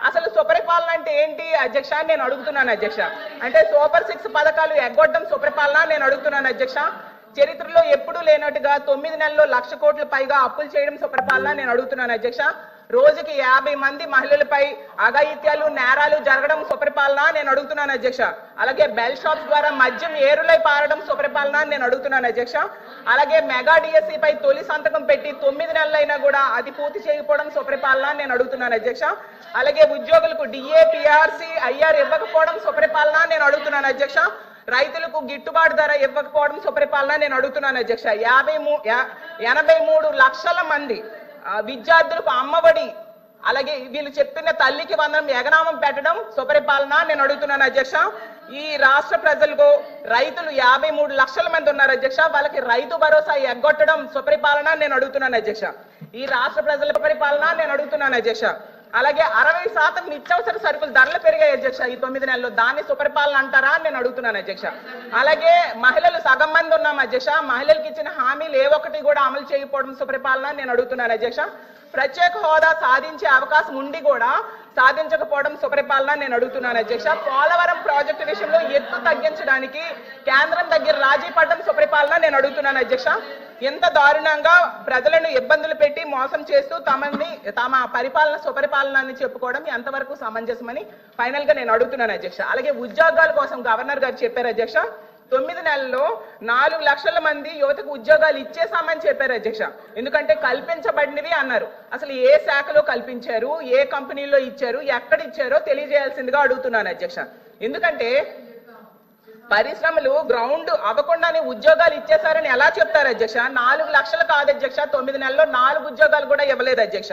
అసలు సుపరిపాలన అంటే ఏంటి అధ్యక్ష నేను అడుగుతున్నాను అధ్యక్ష. అంటే సూపర్ 6 పథకాలు ఎగ్గొట్టడం సుపరిపాలన నేను అడుగుతున్నాను అధ్యక్ష. చరిత్రలో ఎప్పుడూ లేనట్టుగా 9 నెలల్లో 1,00,000 కోట్ల పైగా అప్పులు చేయడం సుపరిపాలన నేను అడుగుతున్నాను అధ్యక్ష. రోజుకి 50 మంది మహిళలపై అఘాయిత్యాలు నేరాలు జరగడం సుపరిపాలన నేను అడుగుతున్నాను అధ్యక్ష. అలాగే బెల్ షాప్స్ ద్వారా మద్యం ఏరులై పారడం సుపరిపాలన నేను అడుగుతున్నాను అధ్యక్ష. అలాగే మెగా డిఎస్సి పై తొలి సంతకం పెట్టి 9 నెలలైనా కూడా అది పూర్తి చేయకపోవడం సుపరిపాలన నేను అడుగుతున్నాను అధ్యక్ష. అలాగే ఉద్యోగులకు డిఏ పిఆర్సి ఐఆర్ ఇవ్వకపోవడం సుపరిపాలన నేను అడుగుతున్నాను అధ్యక్ష. రైతులకు గిట్టుబాటు ధర ఇవ్వకపోవడం సుపరిపాలన నేను అడుగుతున్నాను అధ్యక్ష. 83 లక్షల మంది విద్యార్థులకు అమ్మఒడి అలాగే వీళ్ళు చెప్పిన తల్లికి వందనం ఎగనామం పెట్టడం సుపరిపాలన నేను అడుగుతున్నాను అధ్యక్ష. ఈ రాష్ట్ర ప్రజలకు రైతులు 53 లక్షల మంది ఉన్నారు అధ్యక్ష. వాళ్ళకి రైతు భరోసా ఎగ్గొట్టడం సుపరిపాలన నేను అడుగుతున్నాను అధ్యక్ష. ఈ రాష్ట్ర ప్రజల పరిపాలన నేను అడుగుతున్నాను అధ్యక్ష. అలాగే 60% నిత్యావసర సరుకులు ధరలు పెరిగాయి అధ్యక్ష ఈ 9 నెలల్లో. దాన్ని సుపరిపాలన అంటారా అని నేను అడుగుతున్నాను అధ్యక్ష. అలాగే మహిళలు సగం మంది ఉన్నాం అధ్యక్ష. మహిళలకు ఇచ్చిన హామీలు ఏ ఒక్కటి కూడా అమలు చేయకపోవడం సుపరిపాలన నేను అడుగుతున్నాను అధ్యక్ష. ప్రత్యేక హోదా సాధించే అవకాశం ఉండి కూడా సాధించకపోవడం సుపరిపాలన నేను అడుగుతున్నాను అధ్యక్ష. పోలవరం ప్రాజెక్టు విషయంలో ఎత్తు తగ్గించడానికి కేంద్రం దగ్గర రాజీ పడడం సుపరిపాలన నేను అడుగుతున్నాను అధ్యక్ష. ఎంత దారుణంగా ప్రజలను ఇబ్బందులు పెట్టి మోసం చేస్తూ తమ పరిపాలన సుపరిపాలన అని చెప్పుకోవడం ఎంతవరకు సమంజసమని ఫైనల్ గా నేను అడుగుతున్నాను అధ్యక్ష. అలాగే ఉద్యోగాల కోసం గవర్నర్ గారు చెప్పారు అధ్యక్ష. 9 నెలల్లో 4 లక్షల మంది యువతకు ఉద్యోగాలు ఇచ్చేసామని చెప్పారు అధ్యక్ష. ఎందుకంటే కల్పించబడినవి అన్నారు. అసలు ఏ శాఖలో కల్పించారు, ఏ కంపెనీలో ఇచ్చారు, ఎక్కడ ఇచ్చారో తెలియజేయాల్సిందిగా అడుగుతున్నాను అధ్యక్ష. ఎందుకంటే పరిశ్రమలు గ్రౌండ్ అవ్వకుండానే ఉద్యోగాలు ఇచ్చేసారని ఎలా చెప్తారు అధ్యక్ష? 4 లక్షలు కాదు అధ్యక్ష, 9 నెలల్లో 4 ఉద్యోగాలు కూడా ఇవ్వలేదు అధ్యక్ష.